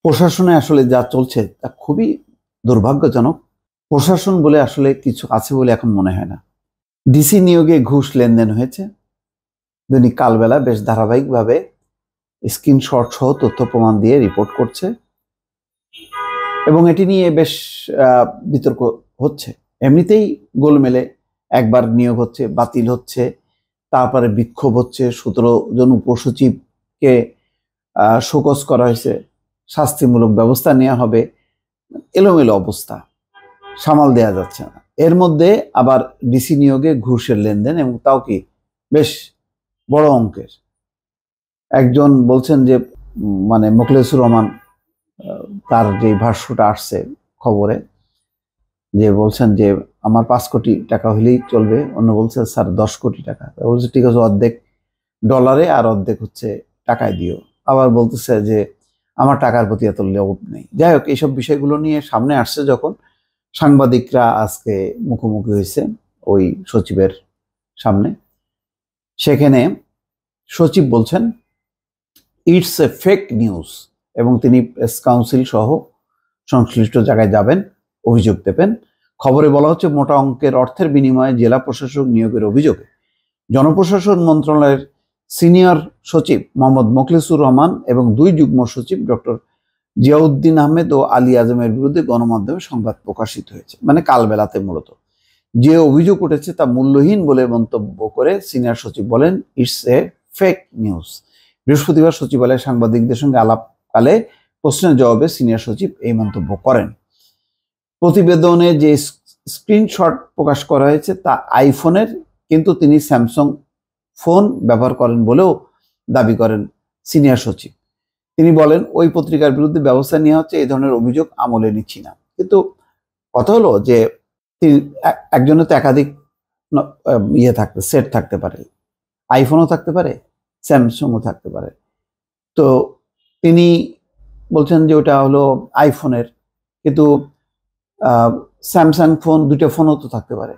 প্রশাসনে আসলে যা চলছে তা খুবই দুর্ভাগ্যজনক। প্রশাসন বলে আসলে কিছু আছে বলে এখন মনে হয় না। ডিসি নিয়োগে ঘুষ লেনদেন হয়েছে। দৈনিক কালবেলা বেশ ধারাবাহিকভাবে স্ক্রিনশট সহ তথ্য প্রমাণ দিয়ে রিপোর্ট করছে এবং এটি নিয়ে বেশ বিতর্ক হচ্ছে। এমনিতেই গোলমেলে একবার নিয়োগ হচ্ছে, বাতিল হচ্ছে, তারপরে বিক্ষোভ হচ্ছে, 17 জন উপসচিবকে শোকজ করা হয়েছে, শাস্তিমূলক ব্যবস্থা নেওয়া হবে। এলোমেলো অবস্থা, সামাল দেয়া যাচ্ছে না। এর মধ্যে আবার ডিসি নিয়োগে ঘুষের লেনদেন, এবং তাও কি বেশ বড় অঙ্কের। একজন বলছেন যে মানে মোখলেসুর রহমান, তার যে ভাষ্যটা আসছে খবরে, যে বলছেন যে আমার 5 কোটি টাকা হলেই চলবে, অন্য বলছে স্যার 10 কোটি টাকা। বলছে ঠিক আছে, অর্ধেক ডলারে আর অর্ধেক হচ্ছে টাকায় দিও। আবার বলতেছে যে আমার টাকার প্রতি এত লোভ নেই। যাই হোক, এইসব বিষয়গুলো নিয়ে সামনে আসছে যখন, সাংবাদিকরা আজকে মুখোমুখি হয়েছে ওই সচিবের সামনে। সেখানে সচিব বলছেন ইটস এ ফেক নিউজ, এবং তিনি প্রেস কাউন্সিল সহ সংশ্লিষ্ট জায়গায় যাবেন, অভিযোগ দেবেন। খবরে বলা হচ্ছে মোটা অঙ্কের অর্থের বিনিময়ে জেলা প্রশাসক নিয়োগের অভিযোগে জনপ্রশাসন মন্ত্রণালয়ের সিনিয়র সচিব মোহাম্মদ মোখলেসুর রহমান এবং 2 যুগ্ম সচিব ডক্টর জিয়াউদ্দিন আহমেদ ও আলী আজমের বিরুদ্ধে গণমাধ্যমে সংবাদ প্রকাশিত হয়েছে। মানে কালবেলাতে মূলত যে অভিযোগ উঠেছে তা মূল্যহীন বলে মন্তব্য করে সিনিয়র সচিব বলেন ইটস এ ফেক নিউজ। বৃহস্পতিবার সচিবালয়ে সাংবাদিকদের সঙ্গে আলাপকালে প্রশ্নের জবাবে সিনিয়র সচিব এই মন্তব্য করেন। প্রতিবেদনে যে স্ক্রিনশট প্রকাশ করা হয়েছে তা আইফোনের, কিন্তু তিনি স্যামসাং ফোন ব্যবহার করেন বলেও দাবি করেন সিনিয়র সচিব। তিনি বলেন ওই পত্রিকার বিরুদ্ধে ব্যবস্থা নেওয়া হচ্ছে, এই ধরনের অভিযোগ আমলে নিচ্ছি না। কিন্তু কথা হলো যে তিনি একজনের তো একাধিক সেট থাকতে পারে, আইফোনও থাকতে পারে, স্যামসাংও থাকতে পারে। তো তিনি বলছেন যে ওটা হলো আইফোনের, কিন্তু স্যামসাং ফোন, 2টা ফোনও তো থাকতে পারে।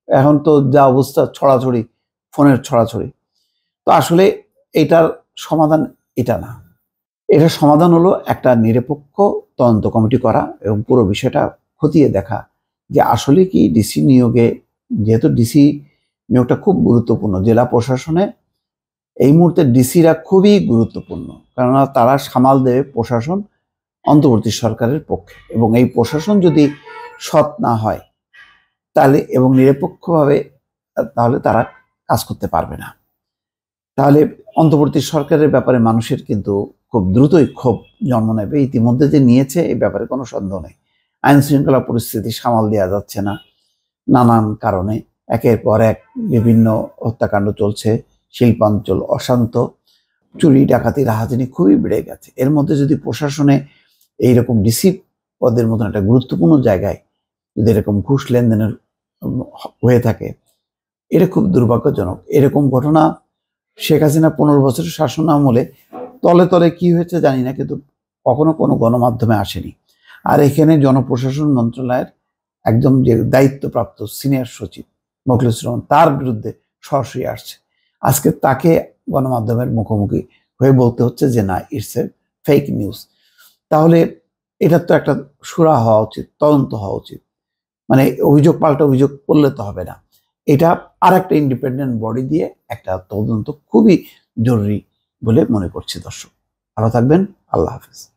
এখন তো যা অবস্থা, ছড়াছড়ি, ফোনের ছড়াছড়ি। তো আসলে এটার সমাধান এটা না। এটার সমাধান হলো একটা নিরপেক্ষ তদন্ত কমিটি করা এবং পুরো বিষয়টা খতিয়ে দেখা যে আসলে কি ডিসি নিয়োগে, যেহেতু ডিসি নিয়োগটা খুব গুরুত্বপূর্ণ জেলা প্রশাসনে, এই মুহূর্তে ডিসিরা খুবই গুরুত্বপূর্ণ, কেননা তারা সামাল দেবে প্রশাসন অন্তর্বর্তী সরকারের পক্ষে। এবং এই প্রশাসন যদি সৎ না হয় তাহলে এবং নিরপেক্ষভাবে, তাহলে তারা কাজ করতে পারবে না। তাহলে অন্তর্বর্তী সরকারের ব্যাপারে মানুষের কিন্তু খুব দ্রুতই ক্ষোভ জন্ম নেবে। ইতিমধ্যে যে নিয়েছে এই ব্যাপারে কোনো সন্দেহ নেই। আইন শৃঙ্খলা পরিস্থিতি সামাল দেওয়া যাচ্ছে না নানান কারণে, একের পর এক বিভিন্ন হত্যাকাণ্ড চলছে, শিল্পাঞ্চল অশান্ত, চুরি ডাকাতি রাহাজানি খুবই বেড়ে গেছে। এর মধ্যে যদি প্রশাসনে এইরকম ডিসি পদের মতন একটা গুরুত্বপূর্ণ জায়গায় যদি এরকম ঘুষ লেনদেনের হয়ে থাকে, এটা খুব দুর্ভাগ্যজনক। এরকম ঘটনা শেখ হাসিনা 15 বছরের শাসন আমলে তলে তলে কি হয়েছে জানি না, কিন্তু কখনো কোনো গণমাধ্যমে আসেনি। আর এখানে জনপ্রশাসন মন্ত্রণালয়ের একদম যে দায়িত্বপ্রাপ্ত সিনিয়র সচিব মোখলেসুর রহমান, তার বিরুদ্ধে সরাসরি আসছে। আজকে তাকে গণমাধ্যমের মুখোমুখি হয়ে বলতে হচ্ছে যে না, ইটস এ ফেক নিউজ। তাহলে এটার তো একটা সুরা হওয়া উচিত, তদন্ত হওয়া উচিত। মানে অভিযোগ পাল্টা অভিযোগ করলে তো হবে না। এটা আর একটা ইন্ডিপেন্ডেন্ট বডি দিয়ে একটা তদন্ত খুবই জরুরি বলে মনে করছি। দর্শক ভালো থাকবেন, আল্লাহ হাফেজ।